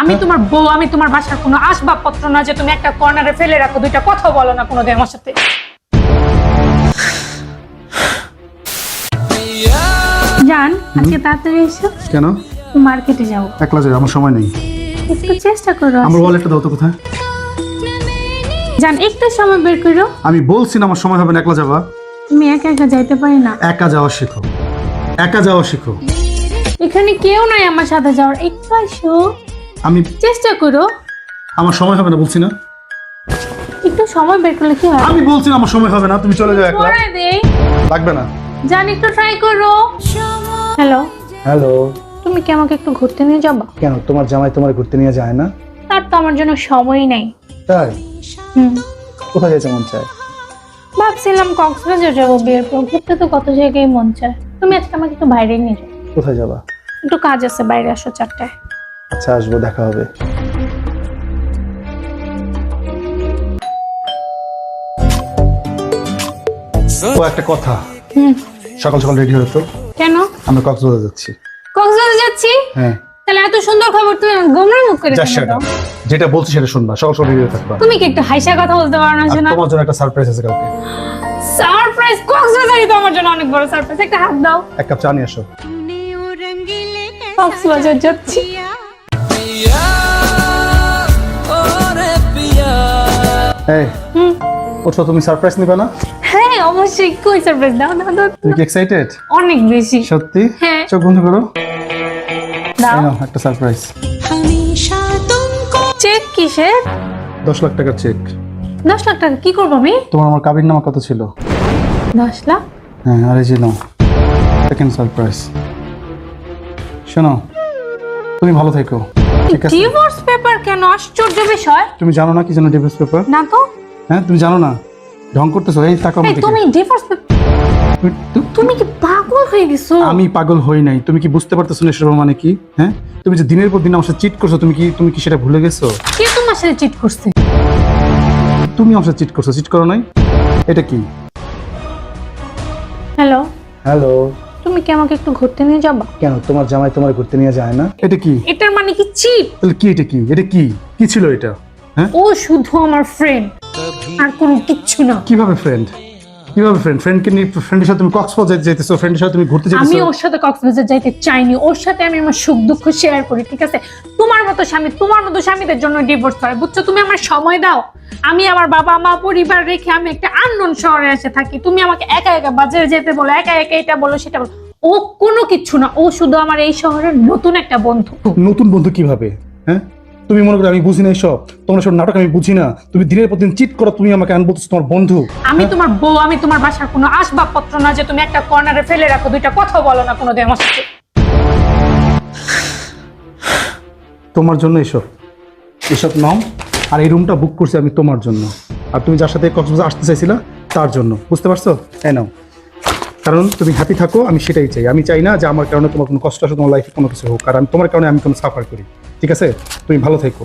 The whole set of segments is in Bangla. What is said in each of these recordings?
আমি তোমার বউ, আমি তোমার বাসার কোনো আসবাবপত্র না যে তুমি একটা কর্নারে ফেলে রাখো, দুইটা কথা বলো না কোনোদিন আমার সাথে। জান, আজকে তাড়াতাড়ি এসো। কেন? মার্কেটে যাও। একলা যাই, আমার সময় নেই। একটু চেষ্টা করো। আমার ওয়ালেটটা দাও তো কোথায়? জান, একটু সময় বের করো। আমি বলছি না আমার সময় হবে না, একলা যাবা। তুমি একা একা যাইতে পারি না। একা যাওয়া শেখো, একা যাওয়া শেখো। এখানে কেউ নাই আমার সাথে যাওয়ার, একটু আসো। আমি চেষ্টা করো। আমার সময় হবে না বলছি না। একটু সময় বের করলে কি হয়? আমি বলছি না আমার সময় হবে না, তুমি চলে যাও একলা। পড়ায় দেই। লাগবে না। জান, একটু ট্রাই করো। Hello, hello. তুমি কি আমাকে একটু ঘুরতে নিয়ে যাবা? কেন, তোমার জামাই তোমার ঘুরতে নিয়ে যায় না? তার তো আমার জন্য সময়ই নাই। তাই? হুম, কোথায় যেতে মন চায়? ভাবছিলাম কক্সবাজার যাবো বিয়ের পর। ঘুরতে তো কত জায়গায় মন চায়। তুমি আজকে আমাকে একটু বাইরে নিয়ে যাও। কোথায় যাবা? একটু কাজ আছে, বাইরে আসো 4টায়। আচ্ছা, আসবো, দেখা হবে। ও একটা কথা, হুম, সকাল সকাল রেডি হতো। কেন? আমরা কক্সবাজার যাচ্ছি। কক্সবাজার যাচ্ছি? হ্যাঁ। তাহলে এত সুন্দর খবর তুমি গোমরা মুখ করে যা সেটা, যেটা বলছি সেটা শুনবা, সকাল সকাল রেডি হয়ে থাকবা। তুমি কি একটু হাইসা কথা বলতে পারো না? আর শোনা, তোমার জন্য একটা সারপ্রাইজ আছে কালকে। সারপ্রাইজ? কক্সবাজারই তো আমার জন্য অনেক বড় সারপ্রাইজ। একটা হাত দাও। এক কাপ চা নিয়ে আসো। কক্সবাজার যাচ্ছি। এই, হুম, ওঠো, তুমি সারপ্রাইজ নিবে না? হ্যাঁ অবশ্যই। কই সারপ্রাইজ? দাও দাও দাও। তুমি কি এক্সাইটেড? অনেক বেশি। সত্যি? হ্যাঁ। চোখ বন্ধ করো। দাও। এই নাও একটা সারপ্রাইজ। চেক কিসের? 10 লাখ টাকার চেক। 10 লাখ টাকা কি করবো আমি? তোমার আমার কাবির নামা কত ছিল? 10 লাখ? হ্যাঁ, আর এই যে নাও সেকেন্ড সারপ্রাইজ। শোনো, তুমি ভালো থেকো, ঠিক আছে? ডিভোর্স পেপার কেন? আশ্চর্য বিষয়। তুমি জানো না কি জানো ডিভোর্স পেপার? না তো। হ্যাঁ, তুমি জানো না? ঢং করতেছো। এই তাকাও আমার এই, দিকে। তুমি ডিভোর্স পেপার? তুমি কি পাগল হয়ে গেছো? আমি পাগল হই নাই। তুমি কি বুঝতে পারতেছো না এসব মানে কি? হ্যাঁ, তুমি যে দিনের পর দিন আমার সাথে চিট করছো, তুমি কি সেটা ভুলে গেছো? কে তোমার সাথে চিট করছে? তুমি আমার সাথে চিট করছো, চিট করো নাই? এটা কি? Hello, hello. তুমি কি আমাকে একটু ঘুরতে নিয়ে যাবা? কেন, তোমার জামাই তোমার ঘুরতে নিয়ে যায় না? এটা কি? এটার মানে কি চিট? তাহলে কি এটা কি? এটা কি কি ছিল এটা? হ্যাঁ, ও শুধু আমার ফ্রেন্ড, আর কোনো কিচ্ছু না। কিভাবে ফ্রেন্ড? কিভাবে ফ্রেন্ড? ফ্রেন্ডকে নিয়ে, ফ্রেন্ডের সাথে তুমি কক্সবাজার যাইতেছো, ফ্রেন্ডের সাথে তুমি ঘুরতে আমি যাইতেছো। ওর সাথে কক্সবাজার যাইতে চাইনি। ওর সাথে আমি আমার সুখ দুঃখ শেয়ার করি, ঠিক আছে? তোমার মতো স্বামী, তোমার মতো স্বামীদের জন্য ডিভোর্স হয়, বুঝছো? তুমি আমার সময় দাও। আমি আমার বাবা মা পরিবার রেখে আমি একটা আননোন শহরে এসে থাকি। তুমি আমাকে একা একা বাজারে যেতে বলো, একা একা এটা বলো সেটা বলো। ও কোনো কিচ্ছু না। ও শুধু আমার এই শহরের নতুন একটা বন্ধু। নতুন বন্ধু কিভাবে? হ্যাঁ, তুমি মনে করো আমি বুঝি না এসব? তোমার সব নাটক আমি বুঝি না? তুমি দিনের পর দিন চিট করো, তুমি আমাকে আন বলতেছো তোমার বন্ধু। আমি তোমার বউ, আমি তোমার বাসার কোনো আসবাবপত্র না যে তুমি একটা কর্নারে ফেলে রাখো, দুইটা কথা বলো না কোনোদিন আমার সাথে। তোমার জন্য এসব এসব নাও। আর এই রুমটা বুক করছি আমি তোমার জন্য, আর তুমি যার সাথে কক্সবাজার আসতে চাইছিলা তার জন্য, বুঝতে পারছো? এই নাও। কারণ তুমি হ্যাপি থাকো, আমি সেটাই চাই। আমি চাই না যে আমার কারণে তোমার কোনো কষ্ট আসে, তোমার লাইফে কোনো কিছু হোক। কারণ তোমার কারণে আমি কোনো সাফার করি, ঠিক আছে? তুমি ভালো থেকো।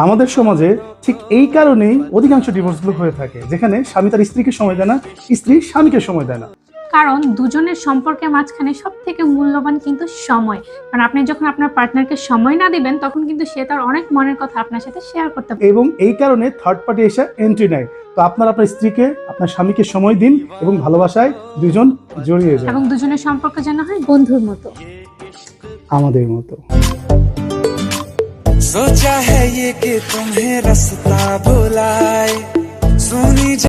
আমাদের সমাজে ঠিক এই কারণেই অধিকাংশ ডিভোর্সগুলো হয়ে থাকে, যেখানে স্বামী তার স্ত্রীকে সময় দেয় না, স্ত্রী স্বামীকে সময় দেয় না। কারণ দুজনের সম্পর্কের মাঝখানে সব থেকে মূল্যবান কিন্তু সময়। কারণ আপনি যখন আপনার পার্টনারকে সময় না দিবেন, তখন কিন্তু সে তার অনেক মনের কথা আপনার সাথে শেয়ার করতে পারে। এবং এই কারণে থার্ড পার্টি এসে এন্ট্রি নেয়। তো আপনার স্ত্রীকে, আপনার স্বামীকে সময় দিন এবং ভালোবাসায় দুজন জড়িয়ে যান, এবং দুজনের সম্পর্ক যেন হয় বন্ধুর মতো, আমাদের মতো। सोचा है ये कि तुम्हें रास्ता भुलाए